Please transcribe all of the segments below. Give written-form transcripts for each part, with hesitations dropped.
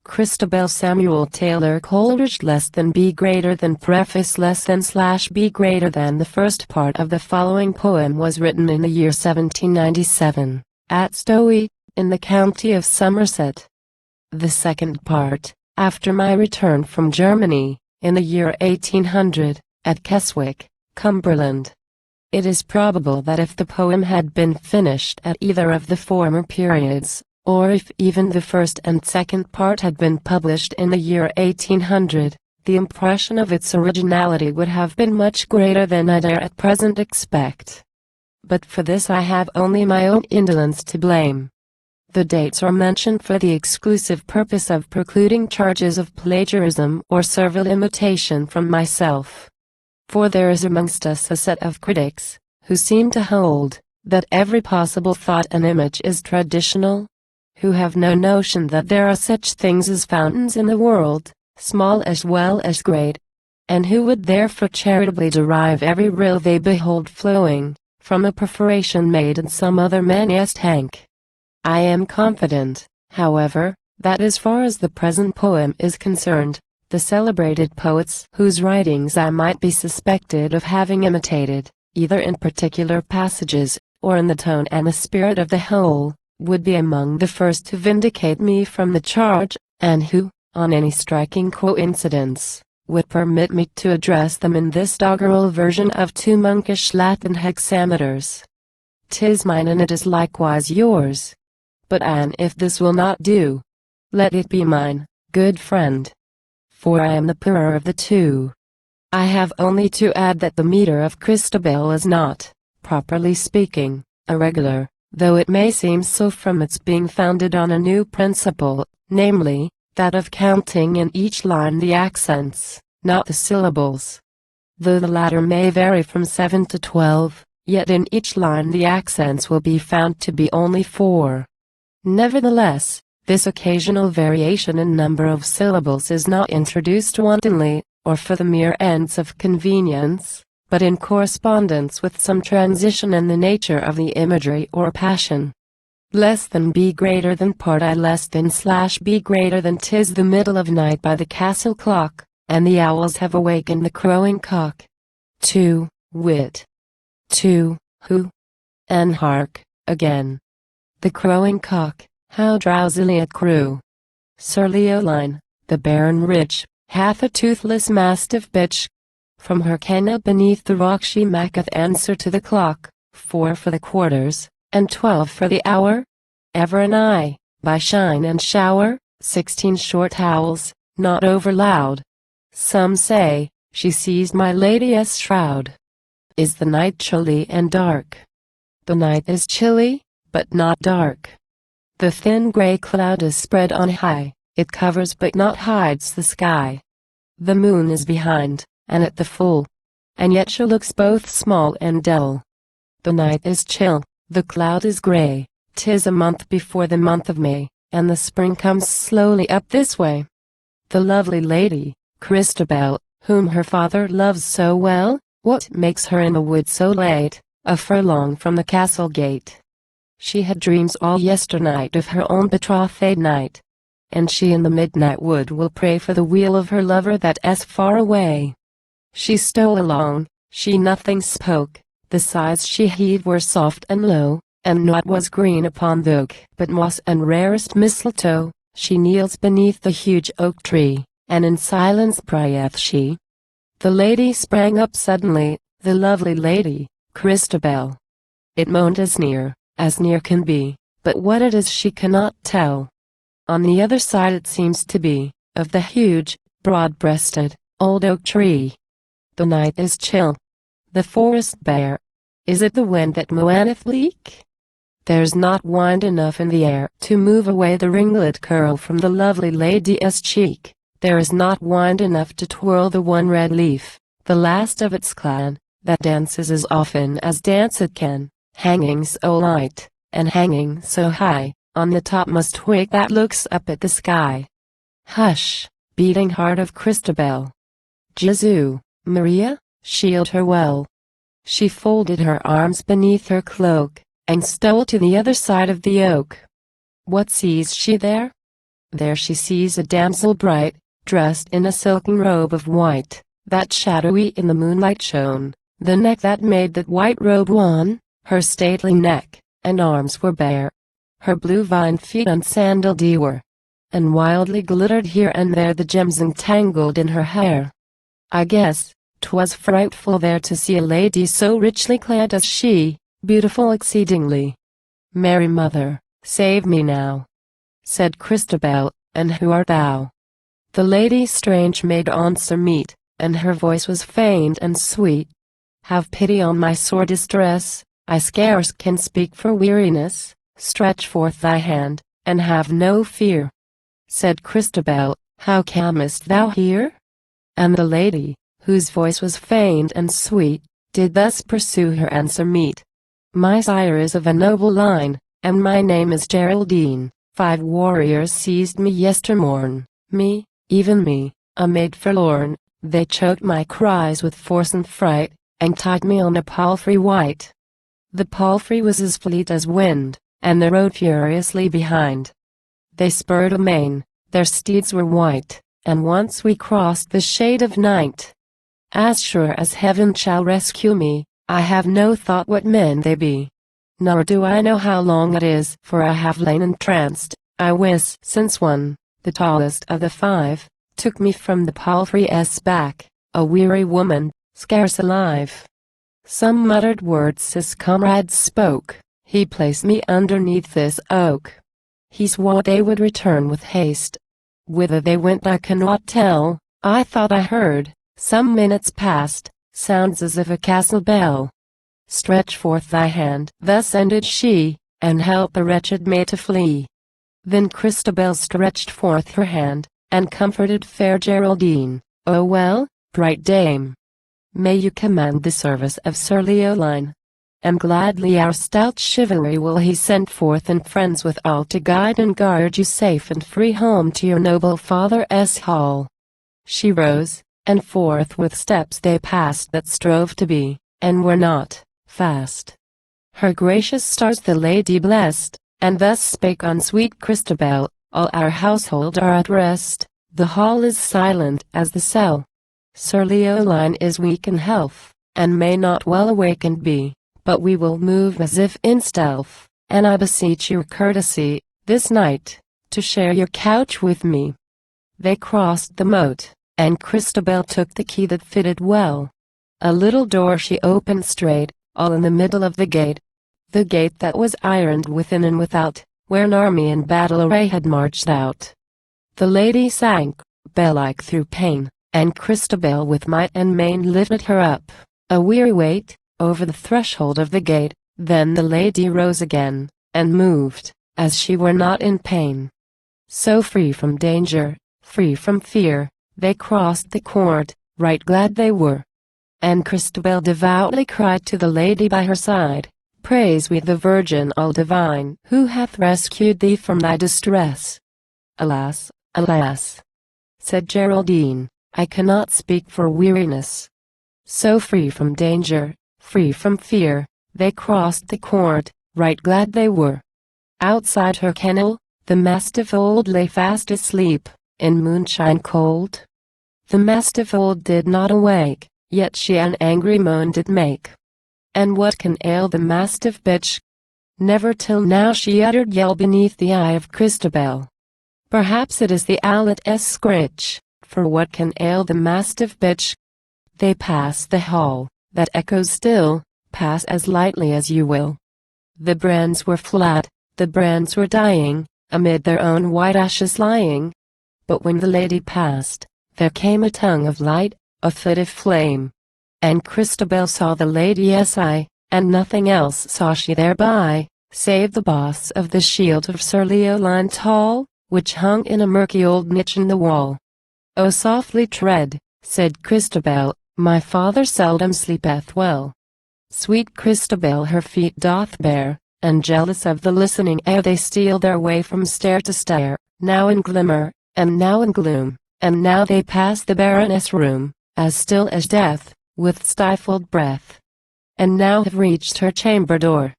Christabel Samuel Taylor Coleridge less than B greater than preface less than slash B greater than. The first part of the following poem was written in the year 1797, at Stowey, in the county of Somerset. The second part, after my return from Germany, in the year 1800, at Keswick, Cumberland. It is probable that if the poem had been finished at either of the former periods, or if even the first and second part had been published in the year 1800, the impression of its originality would have been much greater than I dare at present expect. But for this I have only my own indolence to blame. The dates are mentioned for the exclusive purpose of precluding charges of plagiarism or servile imitation from myself. For there is amongst us a set of critics, who seem to hold, that every possible thought and image is traditional, who have no notion that there are such things as fountains in the world, small as well as great, and who would therefore charitably derive every rill they behold flowing, from a perforation made in some other man's tank. I am confident, however, that as far as the present poem is concerned, the celebrated poets whose writings I might be suspected of having imitated, either in particular passages, or in the tone and the spirit of the whole, would be among the first to vindicate me from the charge, and who, on any striking coincidence, would permit me to address them in this doggerel version of 2 monkish Latin hexameters. 'Tis mine and it is likewise yours. But an if this will not do, let it be mine, good friend. For I am the poorer of the two. I have only to add that the meter of Christabel is not, properly speaking, irregular, though it may seem so from its being founded on a new principle, namely, that of counting in each line the accents, not the syllables. Though the latter may vary from 7 to 12, yet in each line the accents will be found to be only 4. Nevertheless, this occasional variation in number of syllables is not introduced wantonly, or for the mere ends of convenience, but in correspondence with some transition in the nature of the imagery or passion. Less than B greater than part I less than slash B greater than 'tis the middle of night by the castle clock, and the owls have awakened the crowing cock. 2. Wit. 2. Who. And hark, again. The crowing cock, how drowsily it crew. Sir Leoline, the barren rich, hath a toothless mastiff bitch. From her kennel beneath the rock she maketh answer to the clock, 4 for the quarters, and 12 for the hour. Ever and I, by shine and shower, 16 short howls, not over loud. Some say, she seized my lady's shroud. Is the night chilly and dark? The night is chilly, but not dark. The thin gray cloud is spread on high, it covers but not hides the sky. The moon is behind, and at the full, and yet she looks both small and dull. The night is chill, the cloud is gray, 'tis a month before the month of May, and the spring comes slowly up this way. The lovely lady, Christabel, whom her father loves so well, what makes her in the wood so late, a furlong from the castle gate? She had dreams all yesternight of her own betrothed knight, and she in the midnight wood will pray for the weal of her lover that is far away. She stole along, she nothing spoke, the sighs she heaved were soft and low, and naught was green upon the oak but moss and rarest mistletoe. She kneels beneath the huge oak tree, and in silence prayeth she. The lady sprang up suddenly, the lovely lady, Christabel. It moaned as near can be, but what it is she cannot tell. On the other side it seems to be, of the huge, broad-breasted, old oak tree. The night is chill. The forest bare. Is it the wind that moaneth bleak? There's not wind enough in the air to move away the ringlet curl from the lovely lady's cheek. There is not wind enough to twirl the one red leaf, the last of its clan, that dances as often as dance it can, hanging so light, and hanging so high, on the topmost twig that looks up at the sky. Hush, beating heart of Christabel. Jesu, Maria, shield her well. She folded her arms beneath her cloak, and stole to the other side of the oak. What sees she there? There she sees a damsel bright, dressed in a silken robe of white, that shadowy in the moonlight shone, the neck that made that white robe wan, her stately neck and arms were bare. Her blue vine feet unsandaled were, and wildly glittered here and there the gems entangled in her hair. I guess 'twas frightful there to see a lady so richly clad as she, beautiful exceedingly. Mary Mother, save me now, said Christabel, and who art thou? The lady strange made answer meet, and her voice was faint and sweet. Have pity on my sore distress, I scarce can speak for weariness, stretch forth thy hand, and have no fear. Said Christabel, how camest thou here? And the lady, whose voice was faint and sweet, did thus pursue her answer meet. My sire is of a noble line, and my name is Geraldine. 5 warriors seized me yestermorn, me, even me, a maid forlorn. They choked my cries with force and fright, and tied me on a palfrey white. The palfrey was as fleet as wind, and they rode furiously behind. They spurred amain, their steeds were white, and once we crossed the shade of night. As sure as heaven shall rescue me, I have no thought what men they be. Nor do I know how long it is, for I have lain entranced, I wis, since one, the tallest of the 5, took me from the palfrey's back, a weary woman, scarce alive. Some muttered words his comrades spoke, he placed me underneath this oak. He swore they would return with haste. Whither they went I cannot tell, I thought I heard, some minutes past, sounds as of a castle bell. Stretch forth thy hand, thus ended she, and help the wretched maid to flee. Then Christabel stretched forth her hand, and comforted fair Geraldine. Oh well, bright dame, may you command the service of Sir Leoline, and gladly our stout chivalry will he send forth and friends with all to guide and guard you safe and free home to your noble father's hall. She rose, and forth with steps they passed that strove to be, and were not, fast. Her gracious stars the lady blessed, and thus spake on sweet Christabel, all our household are at rest, the hall is silent as the cell. Sir Leoline is weak in health, and may not well awakened be, but we will move as if in stealth, and I beseech your courtesy, this night, to share your couch with me. They crossed the moat, and Christabel took the key that fitted well. A little door she opened straight, all in the middle of the gate that was ironed within and without, where an army in battle array had marched out. The lady sank, bell-like through pain, and Christabel with might and main lifted her up, a weary weight, over the threshold of the gate. Then the lady rose again, and moved, as she were not in pain. So free from danger, free from fear, they crossed the court, right glad they were. And Christabel devoutly cried to the lady by her side, Praise we the Virgin all divine, who hath rescued thee from thy distress. Alas, alas, said Geraldine, I cannot speak for weariness. So free from danger, free from fear, they crossed the court, right glad they were. Outside her kennel, the mastiff old lay fast asleep, in moonshine cold. The mastiff old did not awake, yet she an angry moan did make. And what can ail the mastiff bitch? Never till now she uttered yell beneath the eye of Christabel. Perhaps it is the owlet's scritch, for what can ail the mastiff bitch? They pass the hall, that echoes still, pass as lightly as you will. The brands were flat, the brands were dying, amid their own white ashes lying. But when the lady passed, there came a tongue of light, a foot of flame. And Christabel saw the lady's eye, and nothing else saw she thereby, save the boss of the shield of Sir Leoline tall, which hung in a murky old niche in the wall. "Oh softly tread," said Christabel, "my father seldom sleepeth well." Sweet Christabel her feet doth bear, and jealous of the listening air they steal their way from stair to stair, now in glimmer, and now in gloom, and now they pass the Baroness' room, as still as death, with stifled breath, and now have reached her chamber door,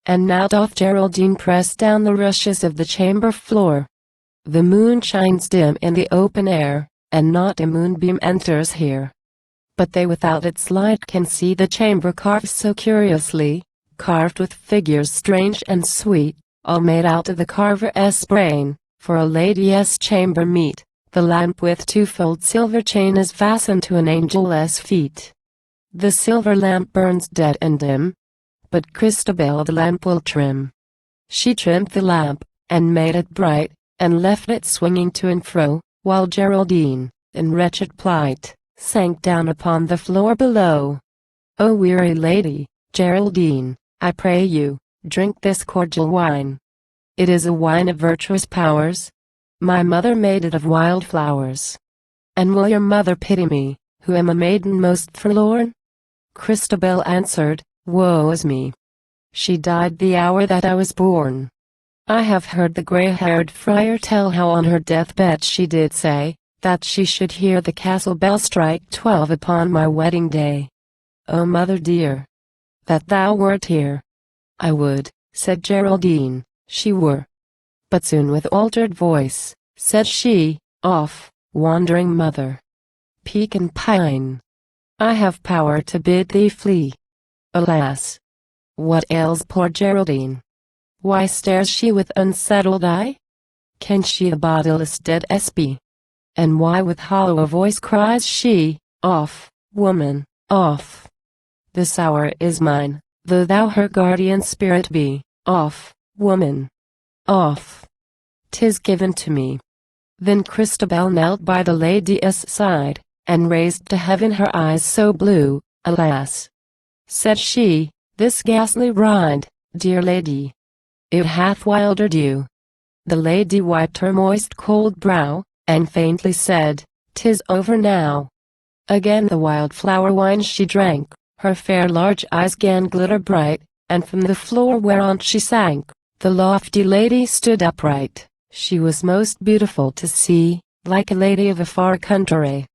and now doth Geraldine press down the rushes of the chamber floor. The moon shines dim in the open air, and not a moonbeam enters here. But they without its light can see the chamber carved so curiously, carved with figures strange and sweet, all made out of the carver's brain, for a lady's chamber meet. The lamp with twofold silver chain is fastened to an angel's feet. The silver lamp burns dead and dim, but Christabel the lamp will trim. She trimmed the lamp, and made it bright, and left it swinging to and fro, while Geraldine, in wretched plight, sank down upon the floor below. O weary lady, Geraldine, I pray you, drink this cordial wine. It is a wine of virtuous powers. My mother made it of wild flowers. And will your mother pity me, who am a maiden most forlorn? Christabel answered, Woe is me! She died the hour that I was born. I have heard the grey-haired friar tell how on her deathbed she did say, that she should hear the castle bell strike 12 upon my wedding day. O mother dear, that thou wert here. I would, said Geraldine, she were. But soon with altered voice, said she, Off, wandering mother. Peak and pine. I have power to bid thee flee. Alas! What ails poor Geraldine? Why stares she with unsettled eye? Can she a bodiless dead be? And why with hollow voice cries she, Off, woman, off. This hour is mine, though thou her guardian spirit be. Off, woman, off. 'Tis given to me. Then Christabel knelt by the lady's side, and raised to heaven her eyes so blue. Alas! Said she, this ghastly ride, dear lady, it hath wildered you. The lady wiped her moist cold brow, and faintly said, 'Tis over now. Again the wildflower wine she drank, her fair large eyes 'gan glitter bright, and from the floor whereon she sank, the lofty lady stood upright. She was most beautiful to see, like a lady of a far country.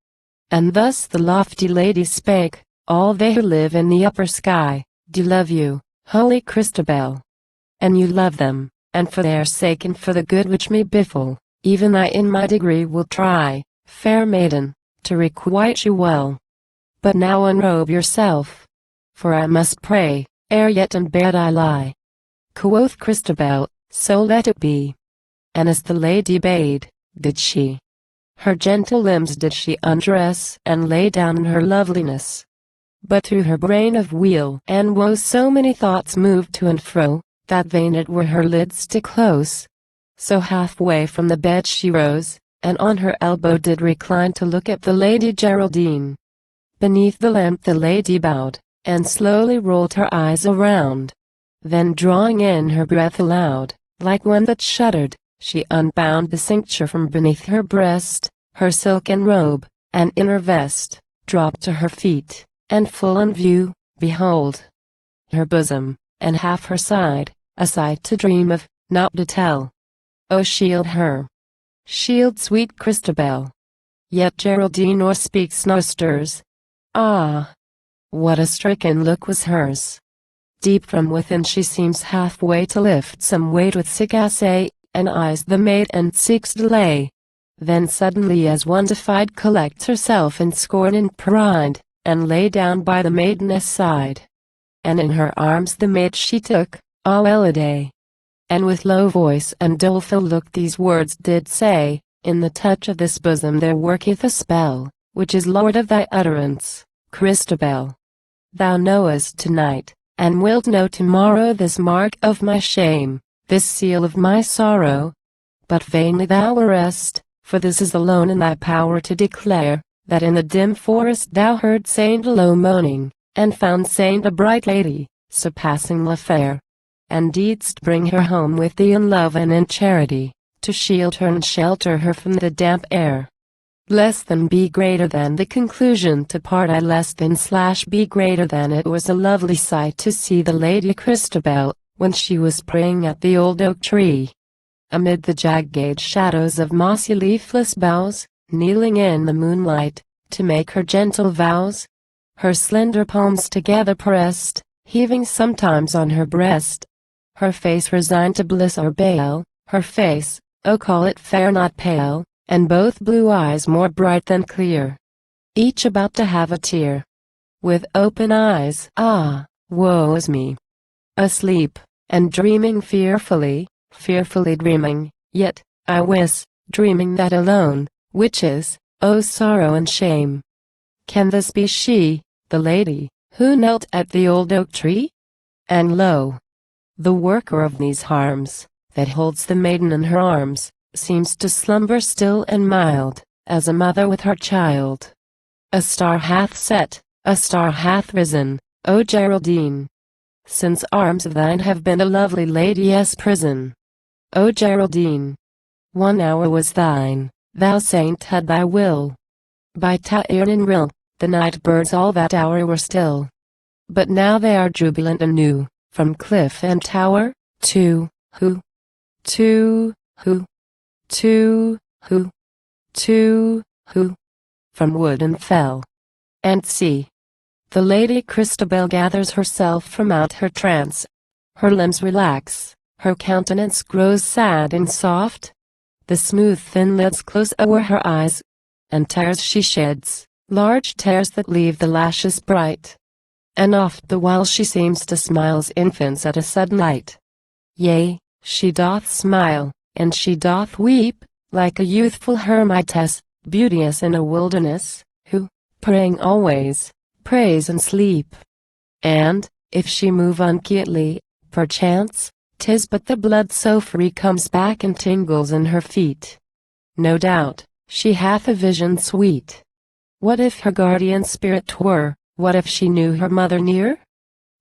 And thus the lofty lady spake, All they who live in the upper sky, do love you, holy Christabel. And you love them, and for their sake and for the good which me befall, even I in my degree will try, fair maiden, to requite you well. But now unrobe yourself, for I must pray, ere yet in bed I lie. Quoth Christabel, So let it be. And as the lady bade, did she. Her gentle limbs did she undress and lay down in her loveliness. But through her brain of weal and woe so many thoughts moved to and fro, that vain it were her lids to close. So halfway from the bed she rose, and on her elbow did recline to look at the Lady Geraldine. Beneath the lamp the lady bowed, and slowly rolled her eyes around. Then drawing in her breath aloud, like one that shuddered, she unbound the cincture from beneath her breast, her silken robe, and inner vest, dropped to her feet, and full in view, behold, her bosom, and half her side, a sight to dream of, not to tell. O shield her! Shield sweet Christabel! Yet Geraldine nor speaks nor stirs. Ah! What a stricken look was hers! Deep from within she seems halfway to lift some weight with sick assay, and eyes the maid and seeks delay. Then suddenly as one defied collects herself in scorn and pride, and lay down by the maiden's side. And in her arms the maid she took, all Eliday. And with low voice and doleful look these words did say, In the touch of this bosom there worketh a spell, which is lord of thy utterance, Christabel. Thou knowest tonight, and wilt know tomorrow this mark of my shame, this seal of my sorrow. But vainly thou arrest, for this is alone in thy power to declare, that in the dim forest thou heard Saint low moaning, and found Saint a bright lady, surpassingly fair. And didst bring her home with thee in love and in charity, to shield her and shelter her from the damp air. Less than be greater than the conclusion to part I less than / be greater than it was a lovely sight to see the Lady Christabel, when she was praying at the old oak tree. Amid the jagged shadows of mossy leafless boughs, kneeling in the moonlight, to make her gentle vows. Her slender palms together pressed, heaving sometimes on her breast. Her face resigned to bliss or bale, her face, oh call it fair not pale, and both blue eyes more bright than clear, each about to have a tear. With open eyes, ah, woe is me! Asleep, and dreaming fearfully, fearfully dreaming, yet, I wis, dreaming that alone, which is, oh sorrow and shame. Can this be she, the lady, who knelt at the old oak tree? And lo! the worker of these harms, that holds the maiden in her arms, seems to slumber still and mild, as a mother with her child. A star hath set, a star hath risen, O Geraldine, since arms of thine have been a lovely lady's prison. O Geraldine, 1 hour was thine, thou saint had thy will. By Tyr and Rill, the night birds all that hour were still. But now they are jubilant anew, from cliff and tower, to who, to who, to who, to who, from wood and fell. And see, the Lady Christabel gathers herself from out her trance. Her limbs relax, her countenance grows sad and soft. The smooth thin lids close o'er her eyes, and tears she sheds, large tears that leave the lashes bright. And oft the while she seems to smile's infants at a sudden light. Yea, she doth smile, and she doth weep, like a youthful hermitess, beauteous in a wilderness, who, praying always, prays in sleep. And, if she move unquietly, perchance, 'tis but the blood so free comes back and tingles in her feet. No doubt, she hath a vision sweet. What if her guardian spirit were, what if she knew her mother near?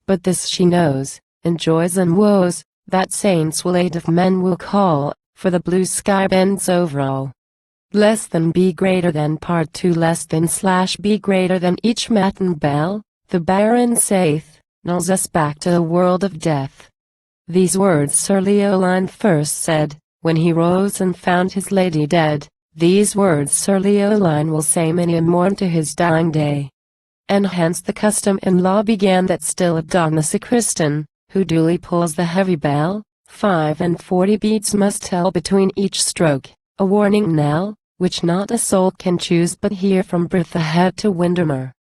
But this she knows, in joys and woes, that saints will aid if men will call, for the blue sky bends over all. Less than be greater than part 2 less than slash be greater than each matin bell, the Baron saith, knulls us back to the world of death. These words Sir Leoline first said, when he rose and found his lady dead. These words Sir Leoline will say many a morn to his dying day. And hence the custom and law began that still at dawn the sacristan, who duly pulls the heavy bell, 45 beats must tell between each stroke, a warning knell, which not a soul can choose but hear from Bertha Head to Windermere.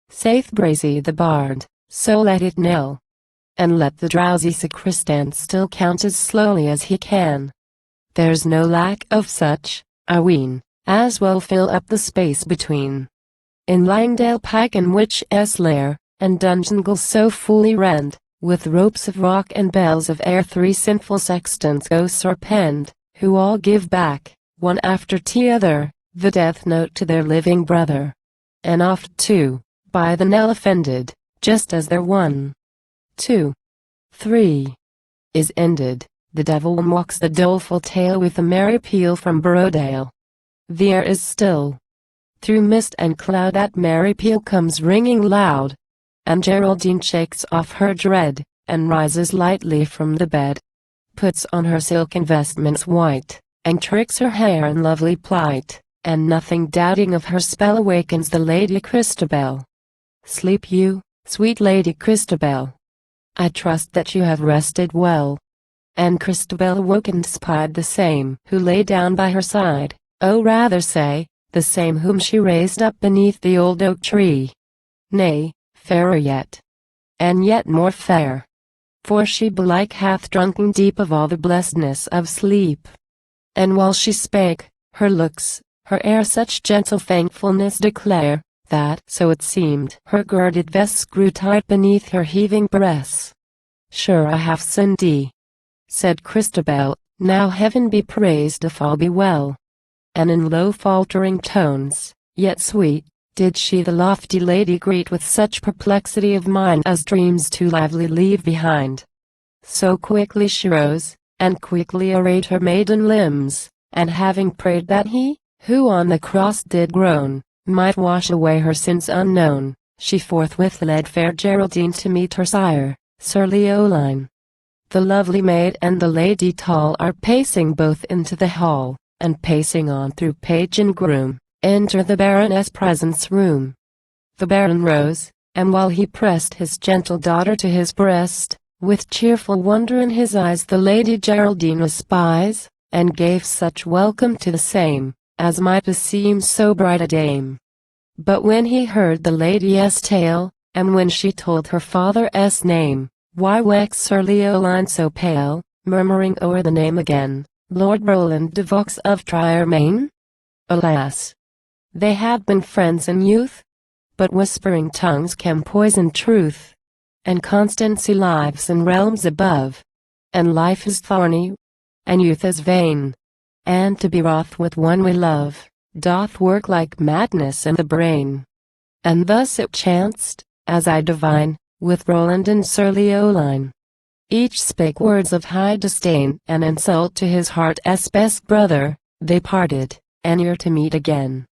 Saith Bracy the bard, so let it knell. And let the drowsy sacristan still count as slowly as he can. There's no lack of such, I ween, as will fill up the space between. In Langdale Pike and Witch's Lair, and Dungeongle so fully rend, with ropes of rock and bells of air 3 sinful sextons go serpend, who all give back, one after t'other, the death note to their living brother. And oft too, by the knell offended, just as their 1, 2, 3 is ended, the devil mocks the doleful tale with a merry peal from Borrowdale. The air is still. Through mist and cloud that merry peal comes ringing loud, and Geraldine shakes off her dread, and rises lightly from the bed, puts on her silken vestments white, and tricks her hair in lovely plight, and nothing doubting of her spell awakens the Lady Christabel. Sleep you, sweet Lady Christabel. I trust that you have rested well. And Christabel awoke and spied the same who lay down by her side, oh rather say, the same whom she raised up beneath the old oak tree. Nay, fairer yet. And yet more fair. For she belike hath drunken deep of all the blessedness of sleep. And while she spake, her looks, her air such gentle thankfulness declare, that, so it seemed, her girded vests grew tight beneath her heaving breasts. Sure I have sinned said Christabel, now heaven be praised if all be well. And in low faltering tones, yet sweet, did she the lofty lady greet with such perplexity of mind as dreams too lively leave behind. So quickly she rose, and quickly arrayed her maiden limbs, and having prayed that he, who on the cross did groan, might wash away her sins unknown, she forthwith led fair Geraldine to meet her sire, Sir Leoline. The lovely maid and the lady tall are pacing both into the hall, and pacing on through page and groom, enter the Baroness' presence room. The Baron rose, and while he pressed his gentle daughter to his breast, with cheerful wonder in his eyes the Lady Geraldine espies, and gave such welcome to the same, as might beseem so bright a dame. But when he heard the lady's tale, and when she told her father's name, why waxed Sir Leoline so pale, murmuring o'er the name again, Lord Roland de Vaux of Triermain? Alas! They had been friends in youth, but whispering tongues can poison truth, and constancy lives in realms above, and life is thorny, and youth is vain, and to be wroth with one we love, doth work like madness in the brain. And thus it chanced, as I divine, with Roland and Sir Leoline. Each spake words of high disdain and insult to his heart's best brother. They parted, and ere to meet again.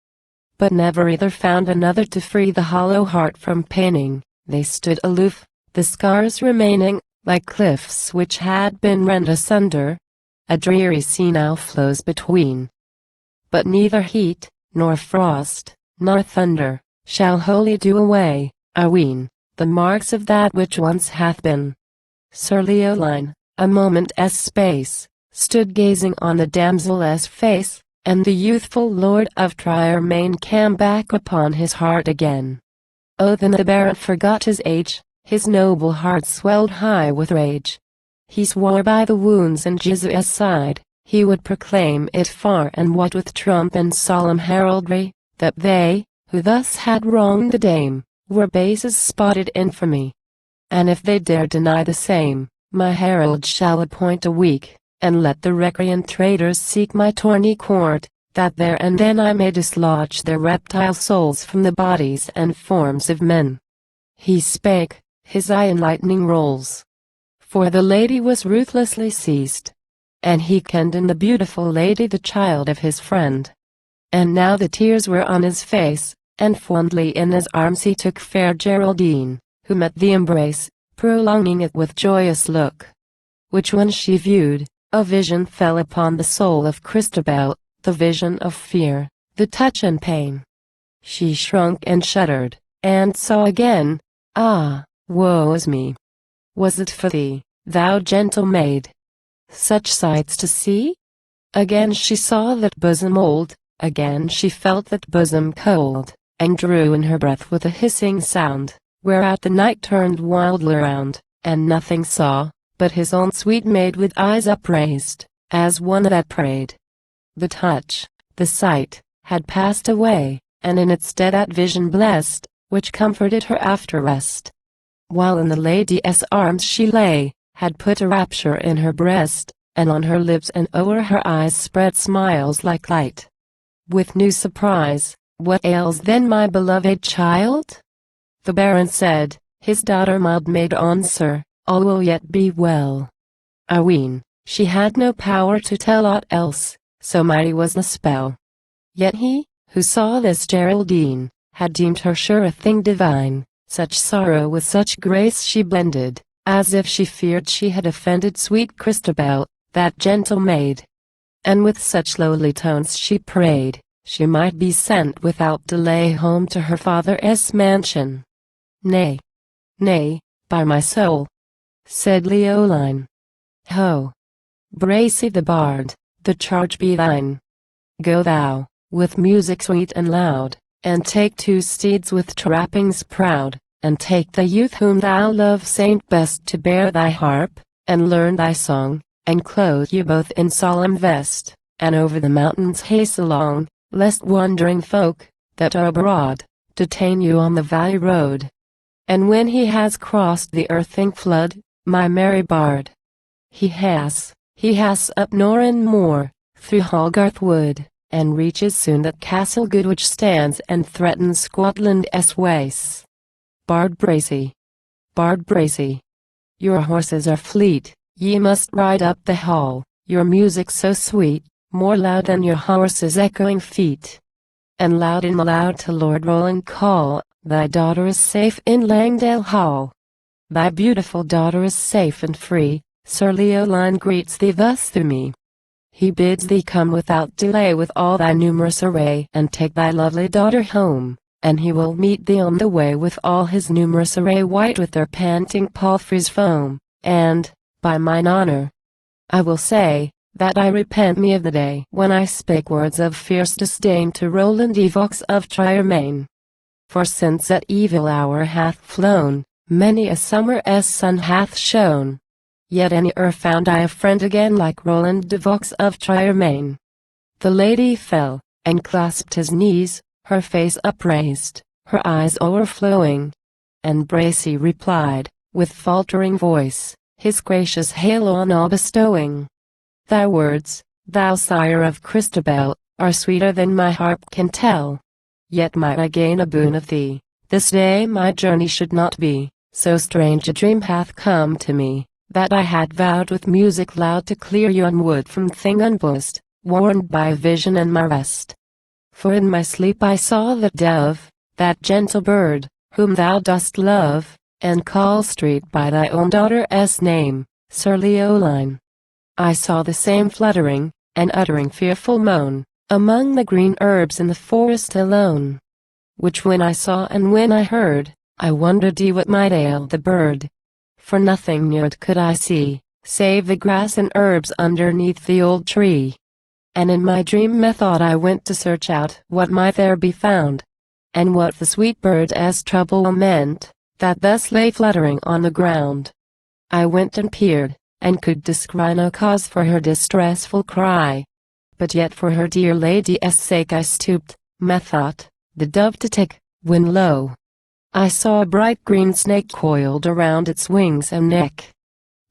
But never either found another to free the hollow heart from paining. They stood aloof, the scars remaining, like cliffs which had been rent asunder. A dreary sea now flows between. But neither heat, nor frost, nor thunder, shall wholly do away, I ween, the marks of that which once hath been. Sir Leoline, a moment's space, stood gazing on the damsel's face, and the youthful lord of Triermain came back upon his heart again. Oh, then the baron forgot his age, his noble heart swelled high with rage. He swore by the wounds in Jesus' side, he would proclaim it far and wide with trump and solemn heraldry, that they, who thus had wronged the dame, were base as spotted infamy. And if they dare deny the same, my herald shall appoint a week, and let the recreant traitors seek my tourney court, that there and then I may dislodge their reptile souls from the bodies and forms of men. He spake, his eye in lightning rolls. For the lady was ruthlessly seized, and he kenned in the beautiful lady the child of his friend. And now the tears were on his face, and fondly in his arms he took fair Geraldine, who met the embrace, prolonging it with joyous look. Which when she viewed, a vision fell upon the soul of Christabel, the vision of fear, the touch and pain. She shrunk and shuddered, and saw again, ah, woe is me! Was it for thee, thou gentle maid, such sights to see? Again she saw that bosom old, again she felt that bosom cold, and drew in her breath with a hissing sound. Whereat the knight turned wildly round, and nothing saw, but his own sweet maid with eyes upraised, as one that prayed. The touch, the sight, had passed away, and in its stead that vision blessed, which comforted her after rest. While in the lady's arms she lay, had put a rapture in her breast, and on her lips and o'er her eyes spread smiles like light. With new surprise, what ails then my beloved child? The baron said, his daughter mild made answer, all will yet be well. I ween, she had no power to tell aught else, so mighty was the spell. Yet he, who saw this Geraldine, had deemed her sure a thing divine, such sorrow with such grace she blended, as if she feared she had offended sweet Christabel, that gentle maid. And with such lowly tones she prayed, she might be sent without delay home to her father's mansion. Nay, nay, by my soul, said Leoline. Ho! Bracy the bard, the charge be thine. Go thou, with music sweet and loud, and take 2 steeds with trappings proud, and take the youth whom thou love saint best to bear thy harp, and learn thy song, and clothe you both in solemn vest, and over the mountains haste along, lest wandering folk, that are abroad, detain you on the valley road. And when he has crossed the earthing flood, my merry bard, he has up Norrin moor, through Hallgarth wood, and reaches soon that castle good which stands and threatens Scotland's wastes. Bard Bracy, your horses are fleet, ye must ride up the hall, your music so sweet, more loud than your horses' echoing feet. And loud to Lord Roland call, thy daughter is safe in Langdale Hall. Thy beautiful daughter is safe and free, Sir Leoline greets thee thus through me. He bids thee come without delay with all thy numerous array, and take thy lovely daughter home, and he will meet thee on the way with all his numerous array white with their panting palfreys foam, and, by mine honor, I will say, that I repent me of the day when I spake words of fierce disdain to Roland Evox of Triermain. For since that evil hour hath flown, many a summer's sun hath shone. Yet anywhere found I a friend again like Roland de Vaux of Triermain. The lady fell, and clasped his knees, her face upraised, her eyes o'erflowing. And Bracy replied, with faltering voice, his gracious hail on all bestowing. Thy words, thou sire of Christabel, are sweeter than my harp can tell. Yet might I gain a boon of thee, this day my journey should not be. So strange a dream hath come to me, that I had vowed with music loud to clear yon wood from thing unbuzzed, warned by a vision in my rest. For in my sleep I saw that dove, that gentle bird, whom thou dost love, and call street by thy own daughter's name, Sir Leoline. I saw the same fluttering, and uttering fearful moan, among the green herbs in the forest alone. Which when I saw and when I heard, I wondered what might ail the bird. For nothing near it could I see, save the grass and herbs underneath the old tree. And in my dream methought I went to search out what might there be found, and what the sweet bird's trouble meant, that thus lay fluttering on the ground. I went and peered, and could descry no cause for her distressful cry. But yet for her dear lady's sake I stooped, methought, the dove to take, when lo! I saw a bright green snake coiled around its wings and neck.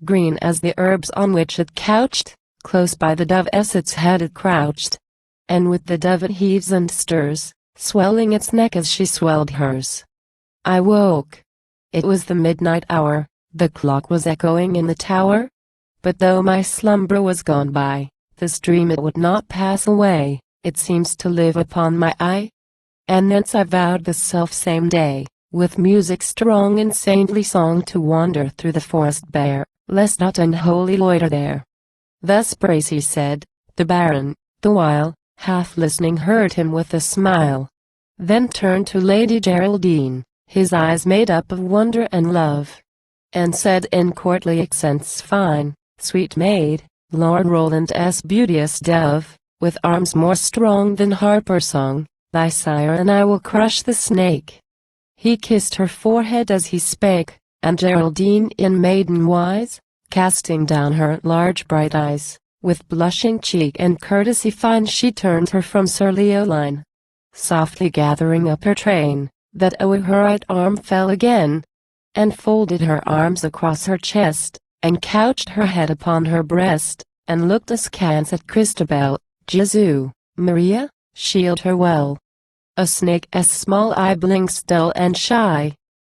Green as the herbs on which it couched, close by the dove's its head it crouched. And with the dove it heaves and stirs, swelling its neck as she swelled hers. I woke. It was the midnight hour, the clock was echoing in the tower. But though my slumber was gone by, this dream it would not pass away, it seems to live upon my eye. And thence I vowed this self-same day, with music strong and saintly song to wander through the forest bare, lest aught unholy loiter there. Thus Bracy said, the Baron, the while, half listening heard him with a smile. Then turned to Lady Geraldine, his eyes made up of wonder and love, and said in courtly accents fine, sweet maid, Lord Roland's beauteous dove, with arms more strong than harp or song, thy sire and I will crush the snake. He kissed her forehead as he spake, and Geraldine in maiden wise, casting down her large bright eyes, with blushing cheek and courtesy fine she turned her from Sir Leoline. Softly gathering up her train, that o'er her right arm fell again, and folded her arms across her chest, and couched her head upon her breast, and looked askance at Christabel. Jesu, Maria, shield her well. A snake's small eye blinks dull and shy,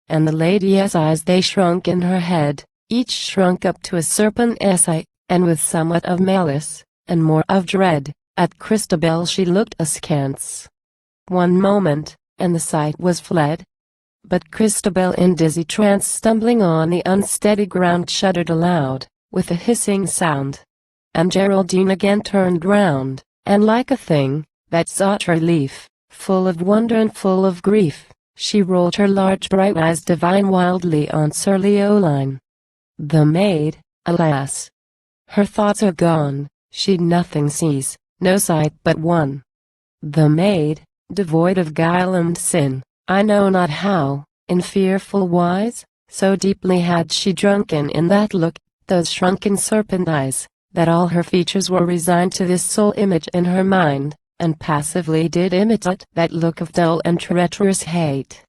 and the lady's eyes they shrunk in her head, each shrunk up to a serpent's eye, and with somewhat of malice, and more of dread, at Christabel she looked askance. One moment, and the sight was fled. But Christabel in dizzy trance stumbling on the unsteady ground shuddered aloud, with a hissing sound. And Geraldine again turned round, and like a thing that sought relief, full of wonder and full of grief, she rolled her large bright eyes divine wildly on Sir Leoline. The maid, alas! Her thoughts are gone, she nothing sees, no sight but one. The maid, devoid of guile and sin, I know not how, in fearful wise, so deeply had she drunken in that look, those shrunken serpent eyes, that all her features were resigned to this sole image in her mind, and passively did imitate that look of dull and treacherous hate.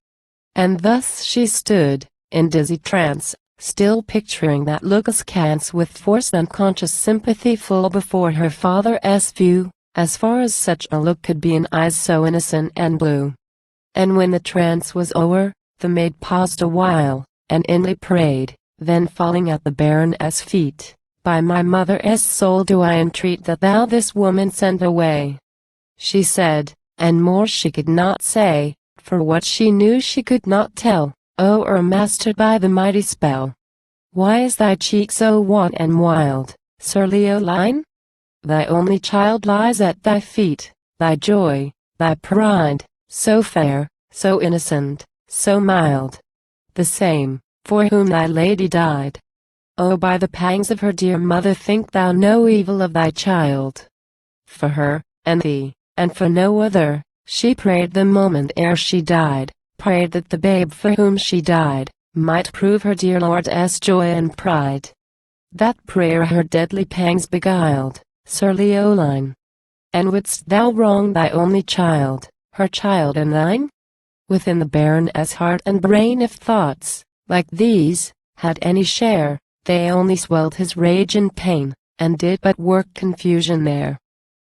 And thus she stood, in dizzy trance, still picturing that look askance with forced unconscious sympathy full before her father's view, as far as such a look could be in eyes so innocent and blue. And when the trance was o'er, the maid paused a while, and inly prayed, then falling at the Baron's feet, by my mother's soul do I entreat that thou this woman send away. She said, and more she could not say, for what she knew she could not tell, mastered by the mighty spell. Why is thy cheek so wan and wild, Sir Leoline? Thy only child lies at thy feet, thy joy, thy pride, so fair, so innocent, so mild. The same, for whom thy lady died. Oh, by the pangs of her dear mother, think thou no evil of thy child. For her, and thee, and for no other, she prayed the moment ere she died, prayed that the babe for whom she died, might prove her dear Lord's joy and pride. That prayer her deadly pangs beguiled, Sir Leoline. And wouldst thou wrong thy only child, her child and thine? Within the baroness' heart and brain, if thoughts, like these, had any share, they only swelled his rage and pain, and did but work confusion there.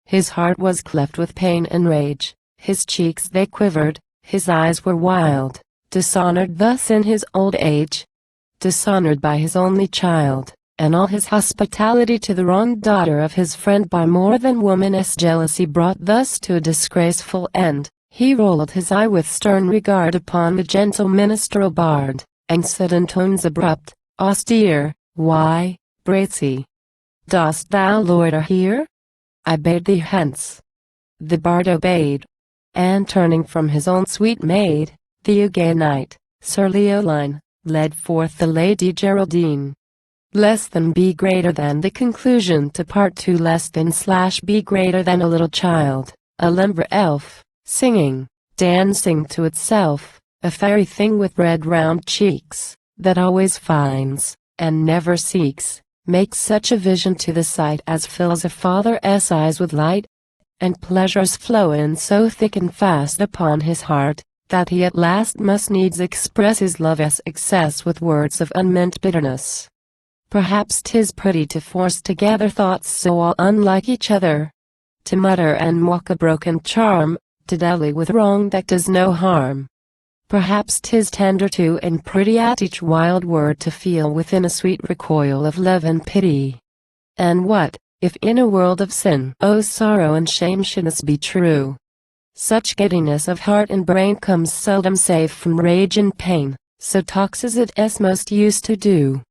His heart was cleft with pain and rage, his cheeks they quivered, his eyes were wild, dishonored thus in his old age, dishonored by his only child, and all his hospitality to the wronged daughter of his friend by more than woman's jealousy brought thus to a disgraceful end. He rolled his eye with stern regard upon the gentle minstrel bard, and said in tones abrupt, austere, "Why, Bracy, dost thou loiter here? I bade thee hence." The bard obeyed, and turning from his own sweet maid, the gay knight, Sir Leoline, led forth the Lady Geraldine. Less than be greater than the conclusion to part 2. Less than / be greater than a little child, a limber elf, singing, dancing to itself, a fairy thing with red round cheeks, that always finds, and never seeks, makes such a vision to the sight as fills a father's eyes with light, and pleasures flow in so thick and fast upon his heart, that he at last must needs express his love's excess with words of unmeant bitterness. Perhaps 'tis pretty to force together thoughts so all unlike each other, to mutter and mock a broken charm, to dally with wrong that does no harm. Perhaps 'tis tender too and pretty at each wild word to feel within a sweet recoil of love and pity. And what, if in a world of sin, oh sorrow and shame, should this be true? Such giddiness of heart and brain comes seldom save from rage and pain, so talks as it is most used to do.